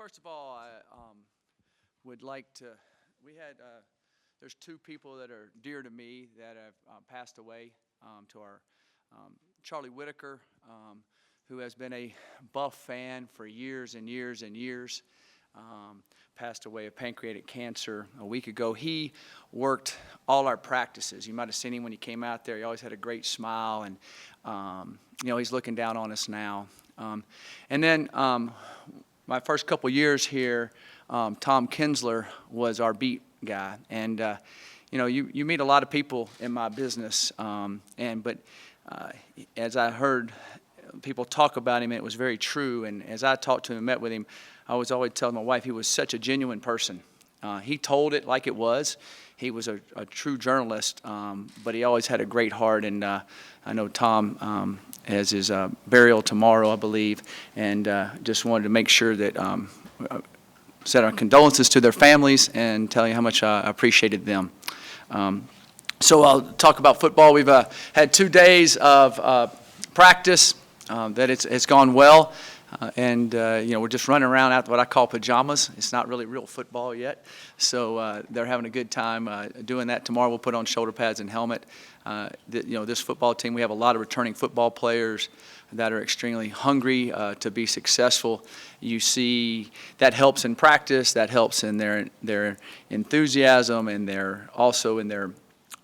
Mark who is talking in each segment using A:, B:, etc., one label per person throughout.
A: first of all, I would like to, there's two people that are dear to me that have passed away, to our Charlie Whitaker, who has been a Buff fan for years and years and years, passed away of pancreatic cancer a week ago. He worked all our practices. You might have seen him when he came out there. He always had a great smile, and he's looking down on us now. And then my first couple years here, Tom Kinsler was our beat guy, and you meet a lot of people in my business, but as I heard people talk about him, it was very true. And as I talked to him and met with him, I was always telling my wife he was such a genuine person. He told it like it was. He was a true journalist, but he always had a great heart. And I know Tom has his burial tomorrow, I believe, and just wanted to make sure that send our condolences to their families and tell you how much I appreciated them. So I'll talk about football. We've had 2 days of practice. That it's gone well, and we're just running around out what I call pajamas. It's not really real football yet, so they're having a good time doing that. Tomorrow we'll put on shoulder pads and helmet. This football team, we have a lot of returning football players that are extremely hungry to be successful. You see that helps in practice, that helps in their enthusiasm, and also in their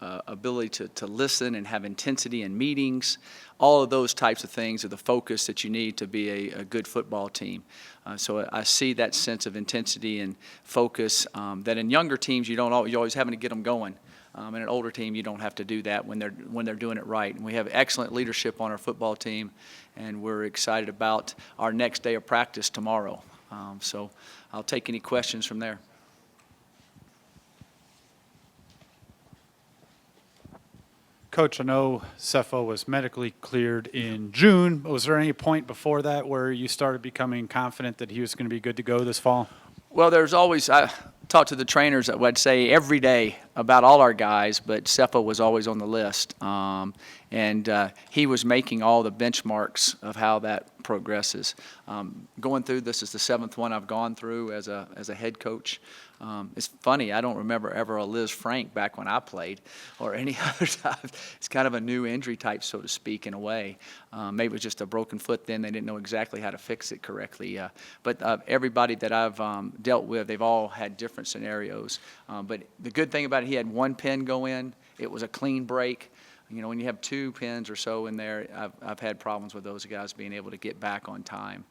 A: ability to listen and have intensity in meetings. All of those types of things are the focus that you need to be a good football team. So I see that sense of intensity and focus that in younger teams you're always having to get them going. In an older team you don't have to do that when they're doing it right. And we have excellent leadership on our football team, and we're excited about our next day of practice tomorrow. So I'll take any questions from there.
B: Coach, I know Sefo was medically cleared in June. Was there any point before that where you started becoming confident that he was going to be good to go this fall?
A: Well, there's always, I talk to the trainers that would say every day about all our guys, but Sefo was always on the list. And he was making all the benchmarks of how that progresses. Going through this is the 7th one I've gone through as a head coach. It's funny, I don't remember ever a Liz Frank back when I played or any other time. It's kind of a new injury type, so to speak, in a way. Maybe it was just a broken foot then. They didn't know exactly how to fix it correctly. But everybody that I've dealt with, they've all had different scenarios. But the good thing about it, he had one pin go in. It was a clean break. When you have 2 pins or so in there, I've had problems with those guys being able to get back on time.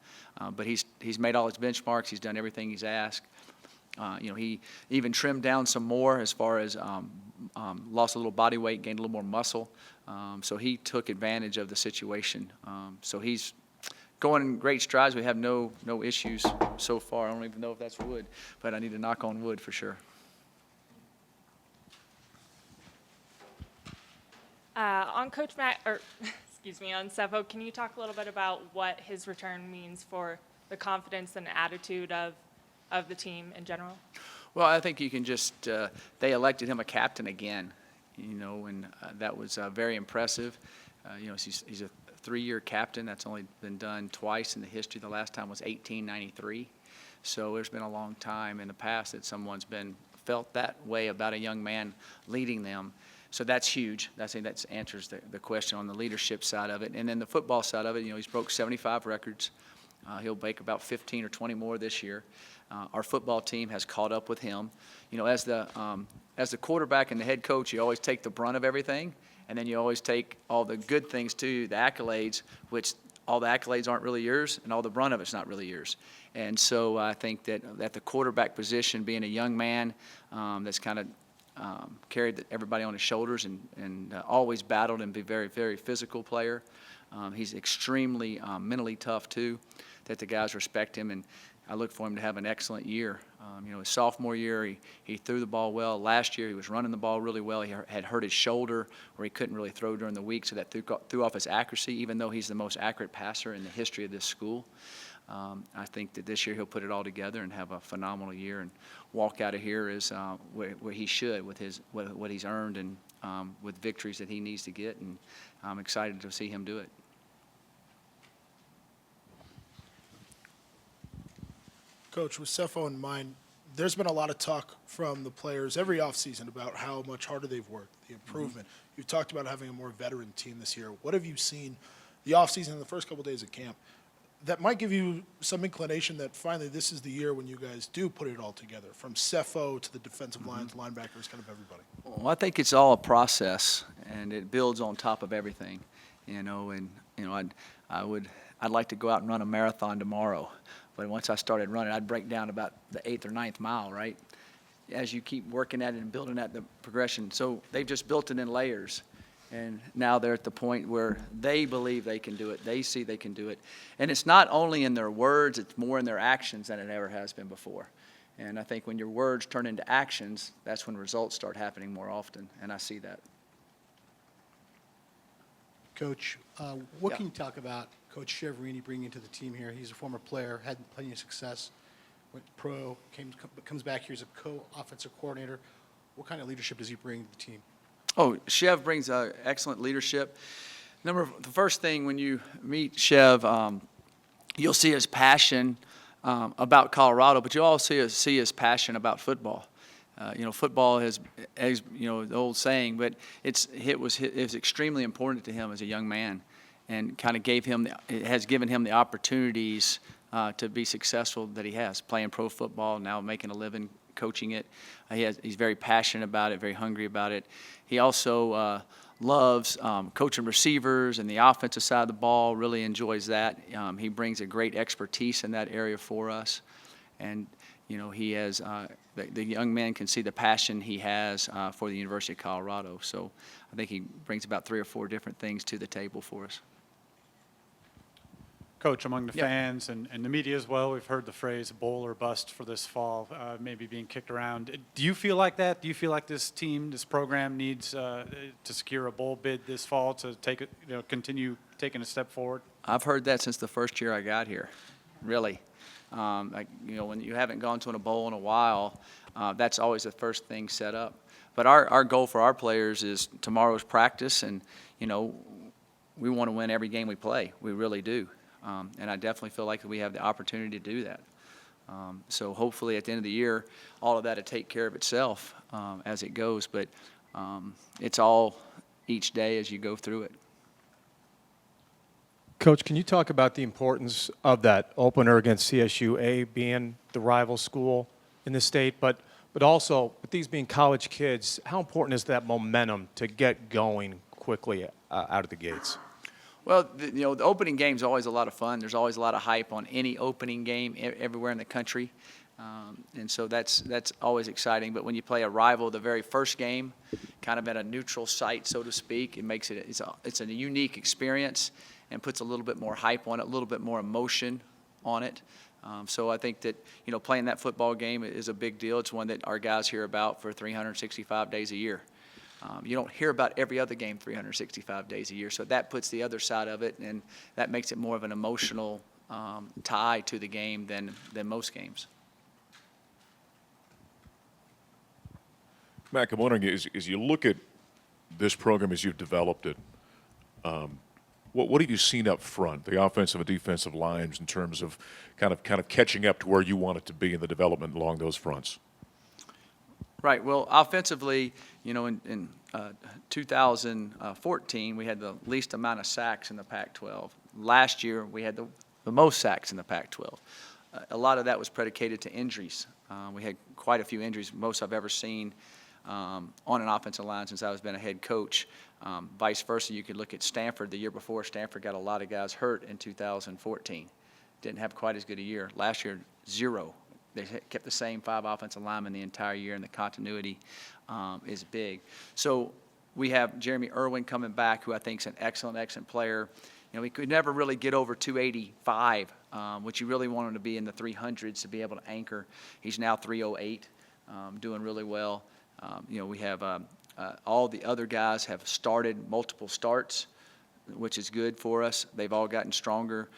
A: But he's made all his benchmarks. He's done everything he's asked. He even trimmed down some more as far as lost a little body weight, gained a little more muscle. So he took advantage of the situation. So he's going in great strides. We have no issues so far. I don't even know if that's wood, but I need to knock on wood for sure.
C: On Coach Matt, on Sefo, can you talk a little bit about what his return means for the confidence and attitude of the team in general?
A: Well, I think you can just, they elected him a captain again, and that was very impressive. He's a 3-year captain. That's only been done twice in the history. The last time was 1893. So there's been a long time in the past that someone's felt that way about a young man leading them. So that's huge. That answers the question on the leadership side of it. And then the football side of it, he's broke 75 records. He'll break about 15 or 20 more this year. Our football team has caught up with him. As the quarterback and the head coach, you always take the brunt of everything, and then you always take all the good things too, the accolades, which all the accolades aren't really yours, and all the brunt of it's not really yours. And so I think that at the quarterback position, being a young man that's kind of carried everybody on his shoulders and always battled and be very, very physical player. He's extremely mentally tough too, that the guys respect him, and I look for him to have an excellent year. His sophomore year, he threw the ball well. Last year, he was running the ball really well. He had hurt his shoulder where he couldn't really throw during the week, so that threw off his accuracy, even though he's the most accurate passer in the history of this school. I think that this year he'll put it all together and have a phenomenal year and walk out of here as where he should with what he's earned and with victories that he needs to get, and I'm excited to see him do it.
D: Coach, with Sefo in mind, there's been a lot of talk from the players every offseason about how much harder they've worked, the improvement. You've talked about having a more veteran team this year. What have you seen the offseason in the first couple of days of camp that might give you some inclination that finally this is the year when you guys do put it all together, from Sefo to the defensive lines, linebackers, kind of everybody?
A: Well, I think it's all a process, and it builds on top of everything, I'd like to go out and run a marathon tomorrow, but once I started running, I'd break down about the 8th or 9th mile, right? As you keep working at it and building at the progression. So they've just built it in layers, and now they're at the point where they believe they can do it. They see they can do it. And it's not only in their words, it's more in their actions than it ever has been before. And I think when your words turn into actions, that's when results start happening more often, and I see that.
E: Coach, what
A: Yeah.
E: can you talk about Coach Chiaverini bringing into the team here? He's a former player, had plenty of success, went pro, comes back here as a co-offensive coordinator. What kind of leadership does he bring to the team?
A: Oh, Chev brings excellent leadership. The first thing when you meet Chev, you'll see his passion about Colorado, but you'll also see his passion about football. Football is, the old saying, but it was extremely important to him as a young man, and kind of has given him the opportunities to be successful that he has, playing pro football, now making a living coaching it. He's very passionate about it, very hungry about it. He also loves coaching receivers and the offensive side of the ball, really enjoys that. He brings a great expertise in that area for us. And, he has, the young man can see the passion he has for the University of Colorado. So I think he brings about 3 or 4 different things to the table for us.
B: Coach, among the
A: Yeah.
B: fans and the media as well, we've heard the phrase bowl or bust for this fall, maybe being kicked around. Do you feel like that? Do you feel like this team, this program needs to secure a bowl bid this fall to continue taking a step forward?
A: I've heard that since the first year I got here, really. When you haven't gone to a bowl in a while, that's always the first thing set up. But our goal for our players is tomorrow's practice, and, we want to win every game we play. We really do. And I definitely feel like we have the opportunity to do that. So hopefully at the end of the year, all of that will take care of itself as it goes. But it's all each day as you go through it.
F: Coach, can you talk about the importance of that opener against CSU, being the rival school in the state, but also with these being college kids, how important is that momentum to get going quickly out of the gates?
A: Well, the opening game is always a lot of fun. There's always a lot of hype on any opening game everywhere in the country. And so that's always exciting. But when you play a rival the very first game, kind of at a neutral site, so to speak, it makes it's a unique experience and puts a little bit more hype on it, a little bit more emotion on it. So I think that, playing that football game is a big deal. It's one that our guys hear about for 365 days a year. You don't hear about every other game 365 days a year, so that puts the other side of it, and that makes it more of an emotional tie to the game than most games.
G: Mac, I'm wondering, as you look at this program as you've developed it, what have you seen up front, the offensive and defensive lines, in terms of kind of catching up to where you want it to be in the development along those fronts?
A: Right. Well, offensively, in 2014, we had the least amount of sacks in the Pac-12. Last year, we had the most sacks in the Pac-12. A lot of that was predicated to injuries. We had quite a few injuries, most I've ever seen on an offensive line since I've been a head coach. Vice versa, you could look at Stanford the year before. Stanford got a lot of guys hurt in 2014. Didn't have quite as good a year. Last year, 0. They kept the same 5 offensive linemen the entire year, and the continuity is big. So we have Jeremy Irwin coming back, who I think is an excellent player. He could never really get over 285, which you really want him to be in the 300s to be able to anchor. He's now 308, doing really well. We have all the other guys have started multiple starts, which is good for us. They've all gotten stronger.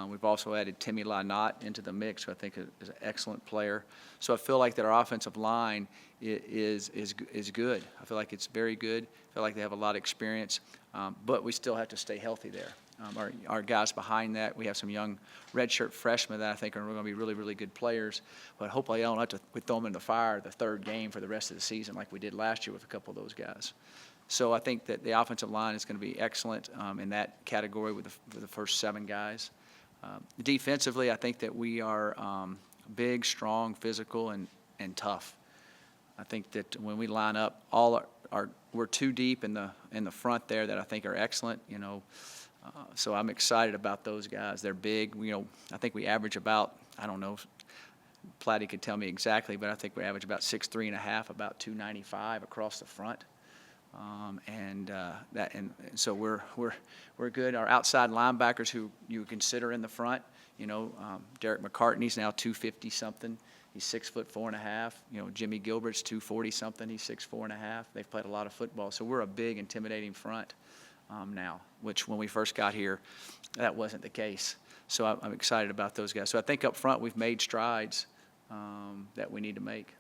A: We've also added Timmy Lynott into the mix, who I think is an excellent player. So I feel like that our offensive line is good. I feel like it's very good. I feel like they have a lot of experience, but we still have to stay healthy there. our guys behind that. We have some young redshirt freshmen that I think are going to be really, really good players. But hopefully I don't have to throw them in the fire the third game for the rest of the season like we did last year with a couple of those guys. So I think that the offensive line is going to be excellent in that category with the first 7 guys. Defensively, I think that we are big, strong, physical, and tough. I think that when we line up, we're too deep in the front there that I think are excellent. So I'm excited about those guys. They're big. I think we average about, I don't know, Platty could tell me exactly, but I think we average about 6'3½", about 295 across the front. So we're good. Our outside linebackers, who you would consider in the front, Derek McCartney's now 250 something. He's 6'4½". Jimmy Gilbert's 240 something. He's 6'4½". They've played a lot of football, so we're a big, intimidating front now. Which when we first got here, that wasn't the case. So I'm excited about those guys. So I think up front we've made strides that we need to make.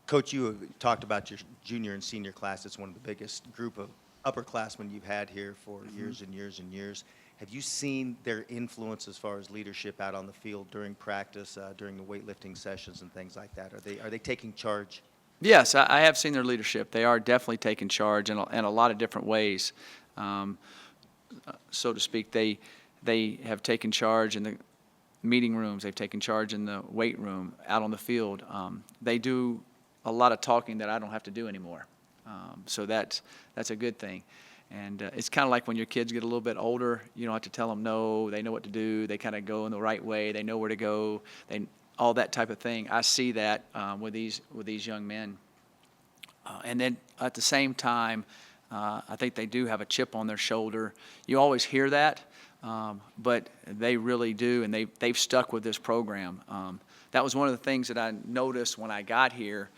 H: Coach, you talked about your junior and senior class. It's one of the biggest group of upperclassmen you've had here for years and years and years. Have you seen their influence as far as leadership out on the field during practice, during the weightlifting sessions and things like that? Are they taking charge?
A: Yes, I have seen their leadership. They are definitely taking charge in a lot of different ways, so to speak. They have taken charge in the meeting rooms. They've taken charge in the weight room, out on the field. They do a lot of talking that I don't have to do anymore. So that's a good thing. And it's kind of like when your kids get a little bit older, you don't have to tell them no. They know what to do. They kind of go in the right way. They know where to go. All that type of thing. I see that with these young men. And then at the same time, I think they do have a chip on their shoulder. You always hear that, but they really do, and they've stuck with this program. That was one of the things that I noticed when I got here.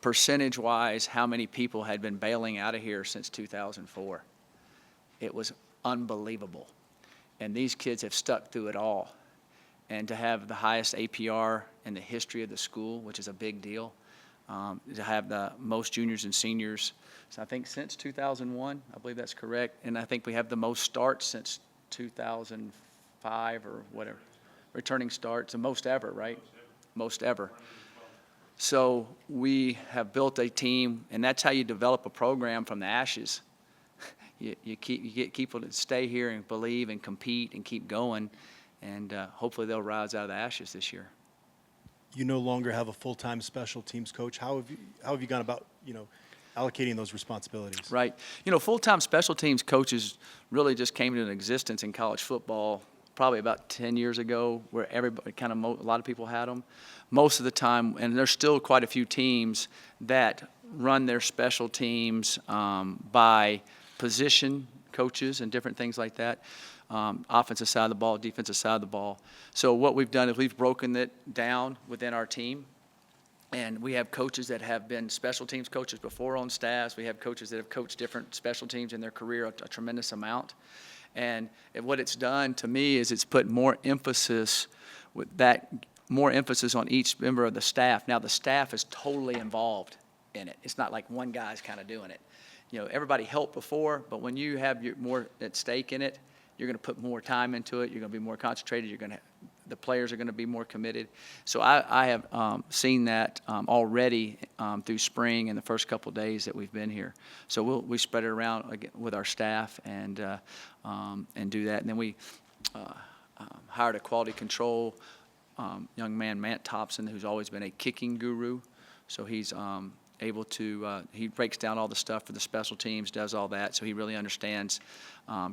A: Percentage-wise, how many people had been bailing out of here since 2004. It was unbelievable. And these kids have stuck through it all. And to have the highest APR in the history of the school, which is a big deal, to have the most juniors and seniors, so I think since 2001, I believe that's correct, and I think we have the most starts since 2005 or whatever, returning starts, the most ever, right? Most ever. So we have built a team, and that's how you develop a program from the ashes. You get people to stay here and believe and compete and keep going, and hopefully they'll rise out of the ashes this year.
I: You no longer have a full-time special teams coach. How have you gone about allocating those responsibilities?
A: Right. Full-time special teams coaches really just came into existence in college football probably about 10 years ago, where everybody a lot of people had them. Most of the time, and there's still quite a few teams that run their special teams by position coaches and different things like that. Offensive side of the ball, defensive side of the ball. So what we've done is we've broken it down within our team. And we have coaches that have been special teams coaches before on staffs. We have coaches that have coached different special teams in their career, a tremendous amount. And what it's done to me is it's put more emphasis on each member of the staff. Now the staff is totally involved in it. It's not like one guy's kind of doing it. Everybody helped before, but when you have more at stake in it, you're going to put more time into it. You're going to be more concentrated. The players are going to be more committed. So I have seen that already through spring and the first couple of days that we've been here. So we spread it around again with our staff and do that. And then we hired a quality control young man, Matt Thompson, who's always been a kicking guru. So he's able to, he breaks down all the stuff for the special teams, does all that. So he really understands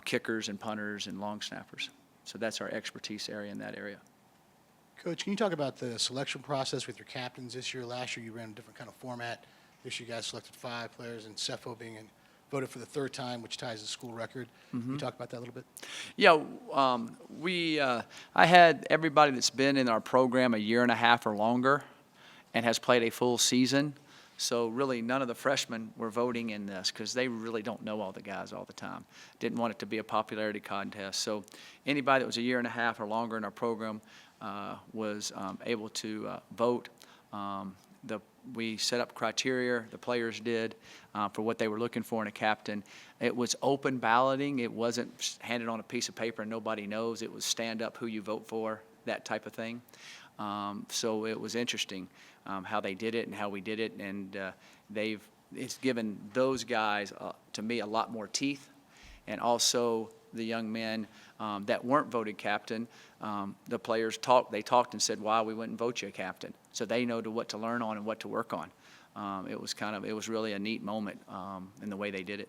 A: kickers and punters and long snappers. So that's our expertise area in that area.
E: Coach, can you talk about the selection process with your captains this year? Last year you ran a different kind of format. This year you guys selected 5 players, and Sefo voted for the 3rd time, which ties the school record. Can you talk about that a little bit?
A: Yeah, I had everybody that's been in our program a year and a half or longer and has played a full season. So really none of the freshmen were voting in this because they really don't know all the guys all the time. Didn't want it to be a popularity contest. So anybody that was a year and a half or longer in our program was able to vote. we set up criteria, the players did, for what they were looking for in a captain. It was open balloting. It wasn't handed on a piece of paper and nobody knows. It was stand up who you vote for, that type of thing. So it was interesting how they did it and how we did it, and it's given those guys, to me, a lot more teeth, and also the young men that weren't voted captain. The players talked and said, "Why we wouldn't vote you a captain?" So they know what to learn on and what to work on. It was really a neat moment in the way they did it.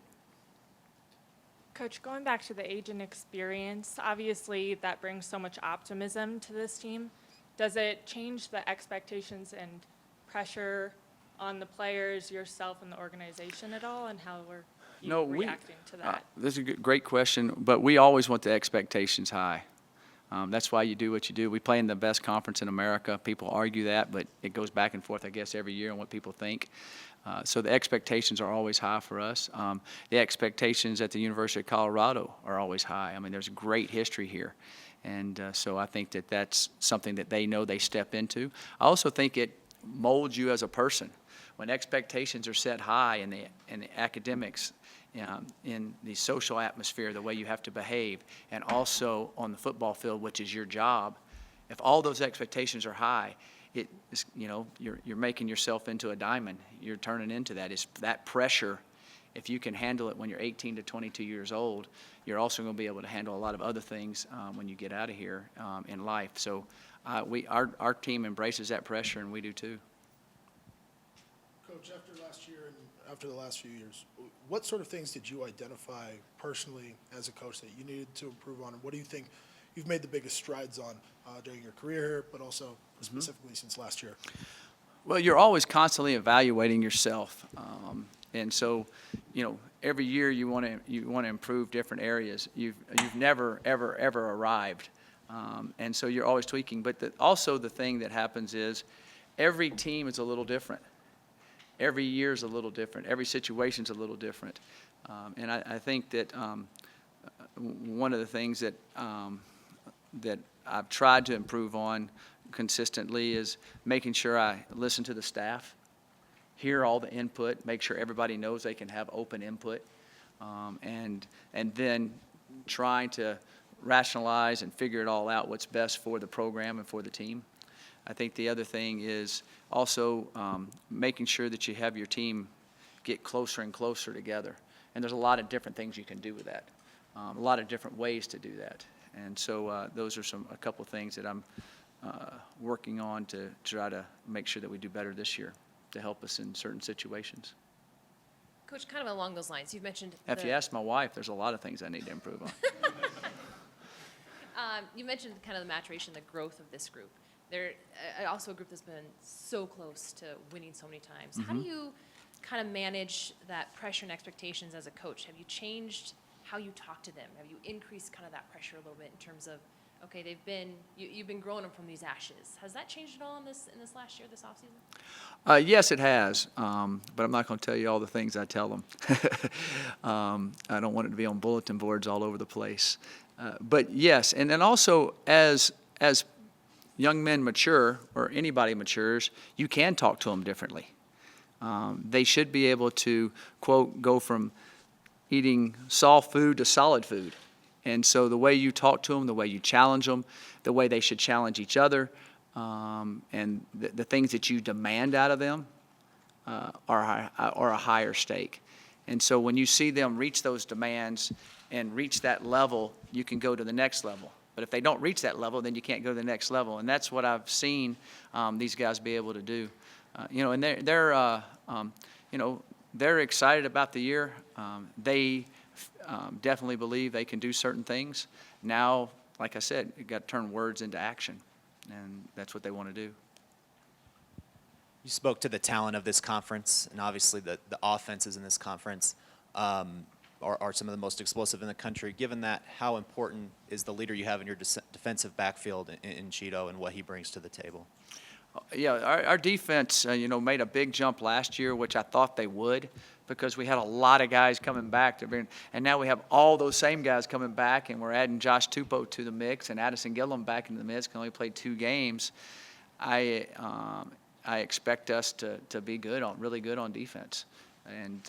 C: Coach, going back to the age and experience, obviously that brings so much optimism to this team. Does it change the expectations and pressure on the players, yourself, and the organization at all, and how were you reacting to that?
A: This is a great question, but we always want the expectations high. That's why you do what you do. We play in the best conference in America. People argue that, but it goes back and forth, I guess, every year on what people think. So the expectations are always high for us. The expectations at the University of Colorado are always high. I mean, there's a great history here. And so I think that that's something that they know they step into. I also think it molds you as a person. When expectations are set high in the academics, in the social atmosphere, the way you have to behave, and also on the football field, which is your job, if all those expectations are high, you're making yourself into a diamond. You're turning into that. It's that pressure. If you can handle it when you're 18 to 22 years old, you're also going to be able to handle a lot of other things when you get out of here in life. So our team embraces that pressure, and we do too.
D: Coach, after last year and after the last few years, what sort of things did you identify personally as a coach that you needed to improve on, and what do you think you've made the biggest strides on during your career here, but also specifically since last year?
A: Well, you're always constantly evaluating yourself, and so every year you want to improve different areas. You've never ever arrived, and so you're always tweaking. But also the thing that happens is every team is a little different. Every year is a little different. Every situation is a little different. And I think that one of the things that I've tried to improve on consistently is making sure I listen to the staff, hear all the input, make sure everybody knows they can have open input, and then trying to rationalize and figure it all out what's best for the program and for the team. I think the other thing is also making sure that you have your team get closer and closer together. And there's a lot of different things you can do with that, a lot of different ways to do that. And so those are a couple things that I'm working on to try to make sure that we do better this year to help us in certain situations.
J: Coach, kind of along those lines, you've mentioned
A: If you ask my wife, there's a lot of things I need to improve on.
J: You mentioned kind of the maturation, the growth of this group. They're also a group that's been so close to winning so many times. How do you kind of manage that pressure and expectations as a coach? Have you changed how you talk to them? Have you increased kind of that pressure a little bit in terms of, okay, you've been growing them from these ashes. Has that changed at all in this last year, this offseason?
A: Yes, it has, but I'm not going to tell you all the things I tell them. I don't want it to be on bulletin boards all over the place. But yes, and then also as young men mature, or anybody matures, you can talk to them differently. They should be able to, quote, go from eating soft food to solid food. And so the way you talk to them, the way you challenge them, the way they should challenge each other, and the things that you demand out of them are a higher stake. And so when you see them reach those demands and reach that level, you can go to the next level. But if they don't reach that level, then you can't go to the next level. And that's what I've seen these guys be able to do. And they're excited about the year. They definitely believe they can do certain things. Now, like I said, you got to turn words into action, and that's what they want to do.
K: You spoke to the talent of this conference, and obviously the offenses in this conference are some of the most explosive in the country. Given that, how important is the leader you have in your defensive backfield in Cheeto and what he brings to the table?
A: Yeah, our defense, made a big jump last year, which I thought they would, because we had a lot of guys coming back. And now we have all those same guys coming back, and we're adding Josh Tupou to the mix and Addison Gillum back into the mix, can only play 2 games. I expect us to be really good on defense. And,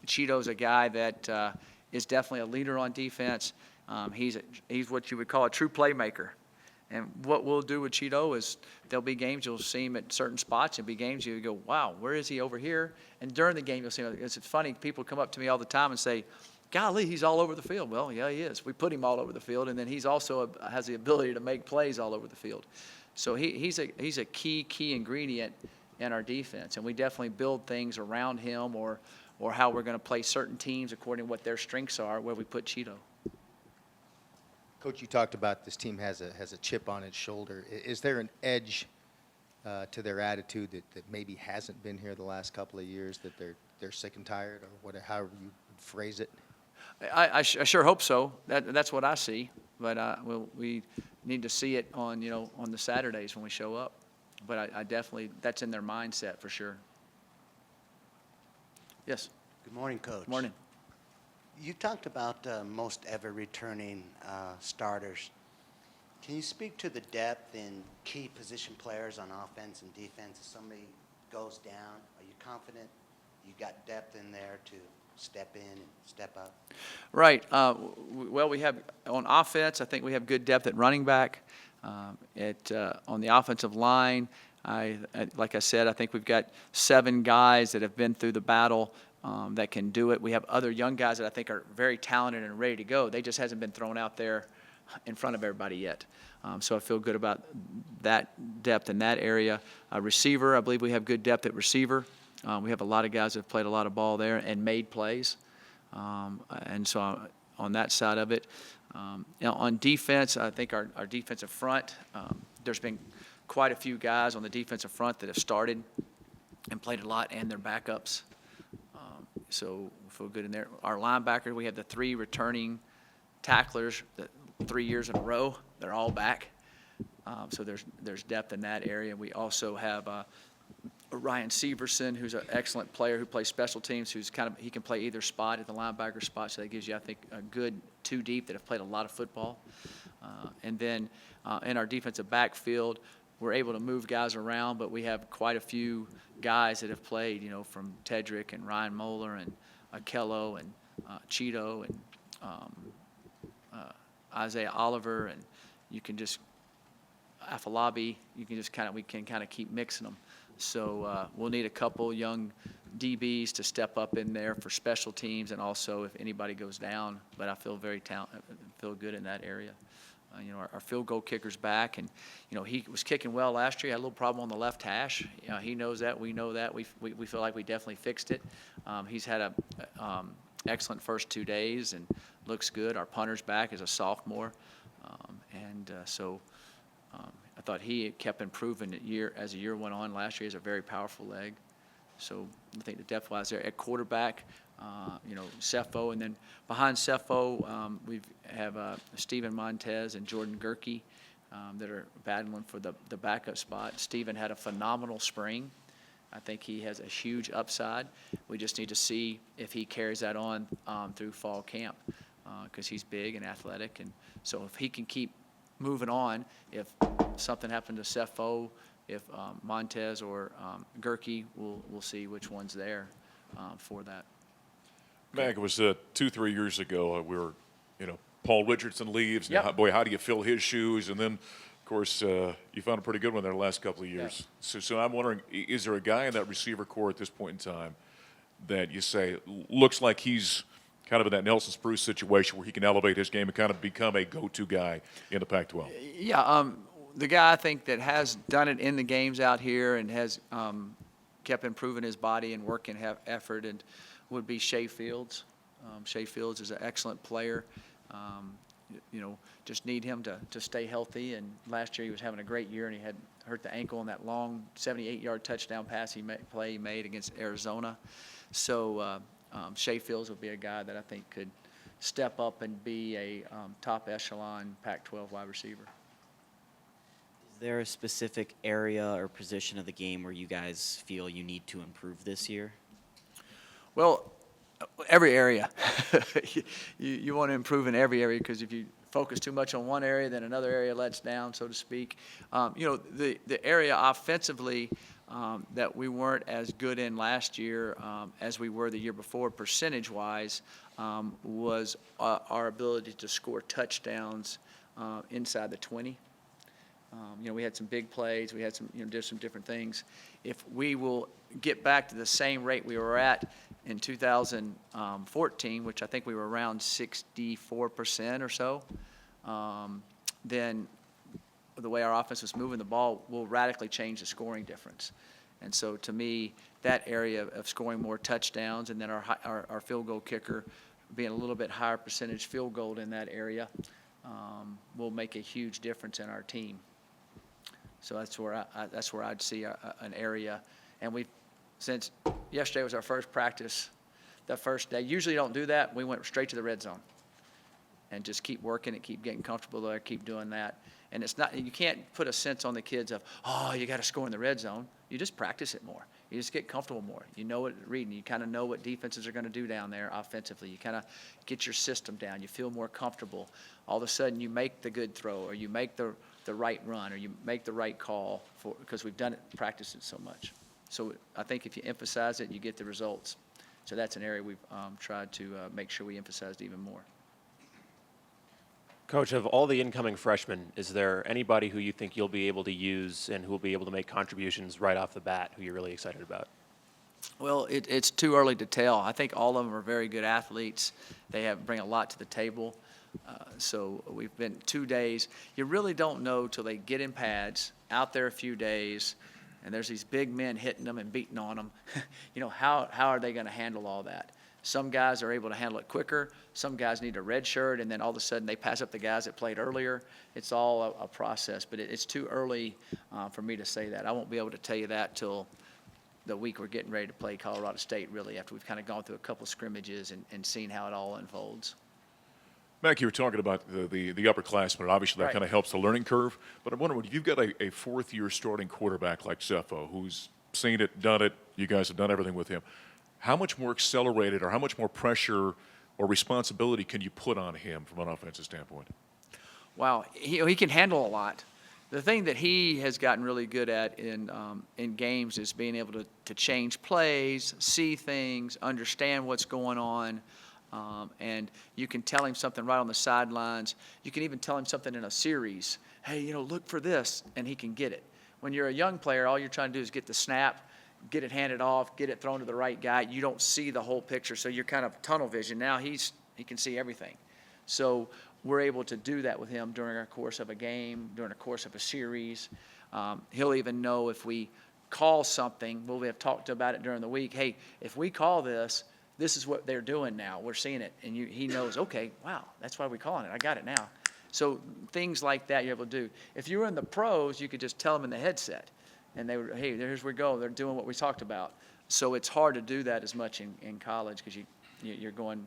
A: Cheeto's a guy that is definitely a leader on defense. He's what you would call a true playmaker. And what we'll do with Cheeto is there'll be games you'll see him at certain spots, and be games you go, wow, where is he over here? And during the game you'll see him. It's funny, people come up to me all the time and say, golly, he's all over the field. Well, yeah, he is. We put him all over the field, and then he's also has the ability to make plays all over the field. So he's a key ingredient in our defense, and we definitely build things around him or how we're going to play certain teams according to what their strengths are, where we put Cheeto.
H: Coach, you talked about this team has a chip on its shoulder. Is there an edge to their attitude that maybe hasn't been here the last couple of years, that they're sick and tired, or however you would phrase it?
A: I sure hope so. That's what I see. But we need to see it on the Saturdays when we show up. But I definitely, that's in their mindset for sure. Yes.
L: Good morning, Coach.
A: Morning.
L: You talked about most ever returning starters. Can you speak to the depth in key position players on offense and defense? If somebody goes down, are you confident you got depth in there to step in and step up?
A: Right. Well, we have on offense, I think we have good depth at running back. On the offensive line, like I said, I think we've got 7 guys that have been through the battle that can do it. We have other young guys that I think are very talented and ready to go. They just hasn't been thrown out there in front of everybody yet. So I feel good about that depth in that area. Receiver, I believe we have good depth at receiver. We have a lot of guys that have played a lot of ball there and made plays. And so on that side of it. On defense, I think our defensive front, there's been quite a few guys on the defensive front that have started and played a lot, and their backups. So we feel good in there. Our linebacker, we have the 3 returning tacklers, 3 years in a row. They're all back. So there's depth in that area. We also have Ryan Severson, who's an excellent player who plays special teams, he can play either spot at the linebacker spot, so that gives you, I think, a good 2 deep that have played a lot of football. And then in our defensive backfield, we're able to move guys around, but we have quite a few guys that have played, from Tedrick and Ryan Moeller and Akello and Cheeto and Isaiah Oliver, and you can just Afalabi, we can kind of keep mixing them. So we'll need a couple young DBs to step up in there for special teams, and also if anybody goes down. But I feel feel good in that area. Our field goal kicker's back, and he was kicking well last year. He had a little problem on the left hash. He knows that. We know that. We feel like we definitely fixed it. He's had a excellent first 2 days and looks good. Our punter's back as a sophomore, so. I thought he kept improving as the year went on. Last year, he has a very powerful leg. So I think the depth-wise there. At quarterback, Sefo, and then behind Sefo, we have Steven Montez and Jordan Gerke that are battling for the backup spot. Steven had a phenomenal spring. I think he has a huge upside. We just need to see if he carries that on through fall camp because he's big and athletic. And so if he can keep moving on, if something happened to Sefo, if Montez or Gerke, we'll see which one's there for that.
G: Mac, it was 2-3 years ago. We were, Paul Richardson leaves.
A: Yep.
G: Now, boy, how do you fill his shoes? And then, of course, you found a pretty good one there the last couple of years.
A: Yeah.
G: So I'm wondering, is there a guy in that receiver core at this point in time that you say looks like he's kind of in that Nelson Spruce situation where he can elevate his game and kind of become a go-to guy in the Pac-12?
A: Yeah, the guy I think that has done it in the games out here and has kept improving his body and working effort and would be Shay Fields. Shay Fields is an excellent player. Just need him to stay healthy. And last year he was having a great year, and he had hurt the ankle on that long 78-yard touchdown pass he made against Arizona. So Shay Fields would be a guy that I think could step up and be a top echelon Pac-12 wide receiver.
M: Is there a specific area or position of the game where you guys feel you need to improve this year? Well,
A: every area. You want to improve in every area because if you focus too much on one area, then another area lets down, so to speak. The area offensively that we weren't as good in last year as we were the year before, percentage-wise, was our ability to score touchdowns inside the 20. We had some big plays. We had some, did some different things. If we will get back to the same rate we were at in 2014, which I think we were around 64% or so, then the way our offense was moving the ball will radically change the scoring difference. And so to me, that area of scoring more touchdowns and then our field goal kicker being a little bit higher percentage field goal in that area will make a huge difference in our team. So that's where I'd see an area. And since yesterday was our first practice, the first day, usually don't do that. We went straight to the red zone and just keep working it, keep getting comfortable there, keep doing that. And it's not, you can't put a sense on the kids of, oh, you got to score in the red zone. You just practice it more. You just get comfortable more. You know what reading. You kind of know what defenses are going to do down there offensively. You kind of get your system down. You feel more comfortable. All of a sudden, you make the good throw, or you make the right run, or you make the right call because we've done it, practiced it so much. So I think if you emphasize it, you get the results. So that's an area we've tried to make sure we emphasized even more.
N: Coach, of all the incoming freshmen, is there anybody who you think you'll be able to use and who will be able to make contributions right off the bat who you're really excited about?
A: Well, it's too early to tell. I think all of them are very good athletes. They bring a lot to the table. So we've been 2 days. You really don't know till they get in pads, out there a few days, and there's these big men hitting them and beating on them. How are they going to handle all that? Some guys are able to handle it quicker. Some guys need a red shirt, and then all of a sudden they pass up the guys that played earlier. It's all a process, but it's too early for me to say that. I won't be able to tell you that till the week we're getting ready to play Colorado State, really, after we've kind of gone through a couple scrimmages and seen how it all unfolds.
G: Mac, you were talking about the upperclassmen. Obviously, that
A: Right.
G: kind of helps the learning curve. But I'm wondering, if you've got a fourth-year starting quarterback like Sefo, who's seen it, done it, you guys have done everything with him, how much more accelerated or how much more pressure or responsibility can you put on him from an offensive standpoint?
A: Wow, he can handle a lot. The thing that he has gotten really good at in games is being able to change plays, see things, understand what's going on. And you can tell him something right on the sidelines. You can even tell him something in a series. Hey, look for this, and he can get it. When you're a young player, all you're trying to do is get the snap, get it handed off, get it thrown to the right guy. You don't see the whole picture, so you're kind of tunnel vision. Now he can see everything. So we're able to do that with him during our course of a game, during the course of a series. He'll even know if we call something. We'll have talked about it during the week. Hey, if we call this is what they're doing now. We're seeing it. And he knows, okay, wow, that's why we're calling it. I got it now. So things like that you're able to do. If you were in the pros, you could just tell them in the headset. And they would, hey, here's where we go. They're doing what we talked about. So it's hard to do that as much in college because you don't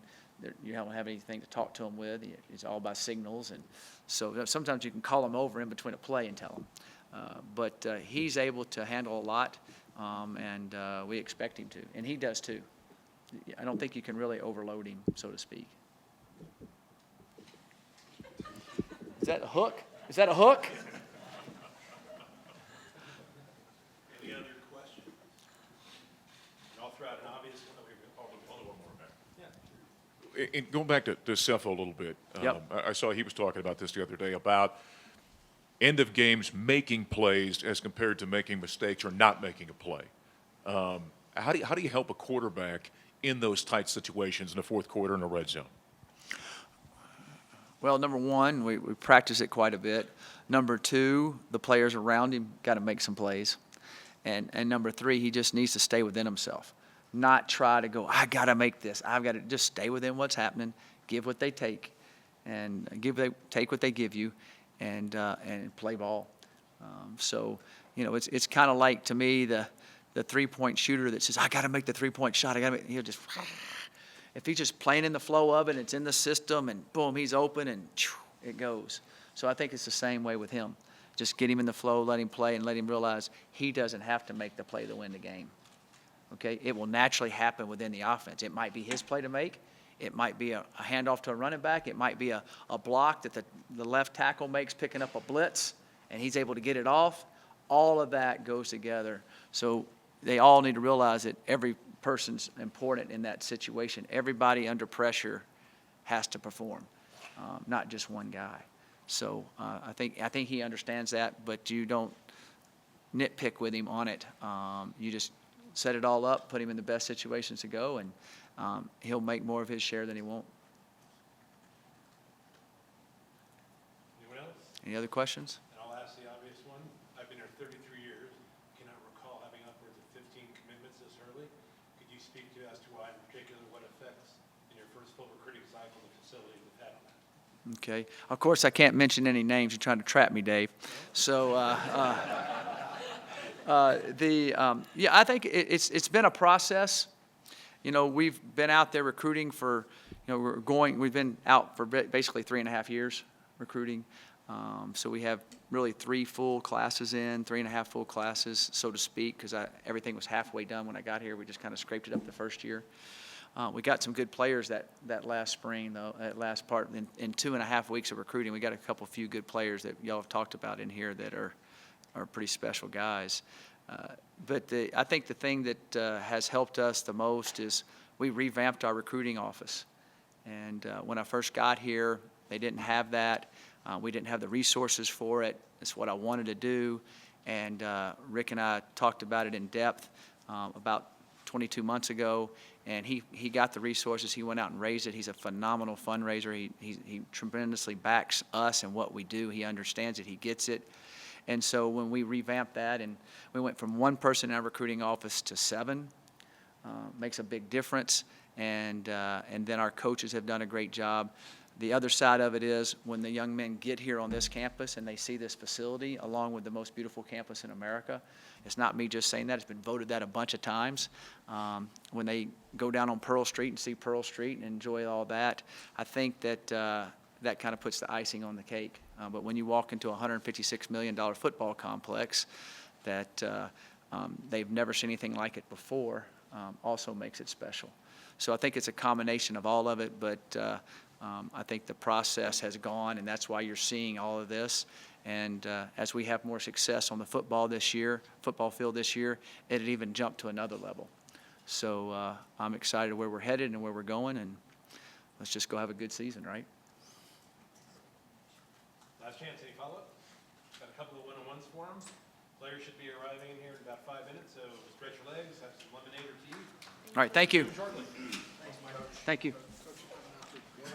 A: have anything to talk to them with. It's all by signals. And so sometimes you can call them over in between a play and tell them. But he's able to handle a lot, and we expect him to. And he does too. I don't think you can really overload him, so to speak. Is that a hook? Is that a hook?
G: Any other questions? I'll throw out an obvious one. Only one more back. Yeah. Going back to Sefo a little bit,
A: Yep.
G: I saw he was talking about this the other day about end of games making plays as compared to making mistakes or not making a play. How do you help a quarterback in those tight situations in the fourth quarter in the red zone?
A: Well, number one, we practice it quite a bit. Number two, the players around him got to make some plays. And number three, he just needs to stay within himself. Not try to go, I got to make this. I've got to just stay within what's happening, give what they take, and take what they give you, and play ball. So, it's kind of like, to me, the three-point shooter that says, I got to make the three-point shot. He'll just, if he's just playing in the flow of it, it's in the system, and boom, he's open, and it goes. So I think it's the same way with him. Just get him in the flow, let him play, and let him realize he doesn't have to make the play to win the game. Okay? It will naturally happen within the offense. It might be his play to make. It might be a handoff to a running back. It might be a block that the left tackle makes picking up a blitz, and he's able to get it off. All of that goes together. So they all need to realize that every person's important in that situation. Everybody under pressure has to perform, not just one guy. So I think he understands that, but you don't nitpick with him on it. You just set it all up, put him in the best situations to go, and he'll make more of his share than he won't.
B: Anyone else?
A: Any other questions?
B: And I'll ask the obvious one. I've been here 33 years. Cannot recall having upwards of 15 commitments this early. Could you speak to as to why, in particular, what effects in your first full recruiting cycle the facility has had on that?
A: Okay. Of course, I can't mention any names. You're trying to trap me, Dave. So, yeah, I think it's been a process. You know, we've been out there recruiting for, we've been out for basically 3.5 years recruiting. So we have really 3 full classes in, 3.5 full classes, so to speak, because everything was halfway done when I got here. We just kind of scraped it up the first year. We got some good players that last spring, though, that last part. In 2.5 weeks of recruiting, we got a few good players that y'all have talked about in here that are pretty special guys. But I think the thing that has helped us the most is we revamped our recruiting office. And when I first got here, they didn't have that. We didn't have the resources for it. It's what I wanted to do. And Rick and I talked about it in depth about 22 months ago. And he got the resources. He went out and raised it. He's a phenomenal fundraiser. He tremendously backs us and what we do. He understands it. He gets it. And so when we revamped that and we went from 1 person in our recruiting office to 7, makes a big difference. And then our coaches have done a great job. The other side of it is when the young men get here on this campus and they see this facility along with the most beautiful campus in America, it's not me just saying that. It's been voted that a bunch of times. When they go down on Pearl Street and see Pearl Street and enjoy all that, I think that that kind of puts the icing on the cake. But when you walk into a $156 million football complex that they've never seen anything like it before, also makes it special. So I think it's a combination of all of it, but I think the process has gone, and that's why you're seeing all of this. And as we have more success on the football field this year, it'll even jump to another level. So I'm excited where we're headed and where we're going, and let's just go have a good season, right?
B: Last chance, any follow-up? Got a couple of one-on-ones for them. Players should be arriving in here in about 5 minutes, so stretch your legs, have some lemonade or tea.
A: All right, thank you.
B: Shortly.
A: Thank you.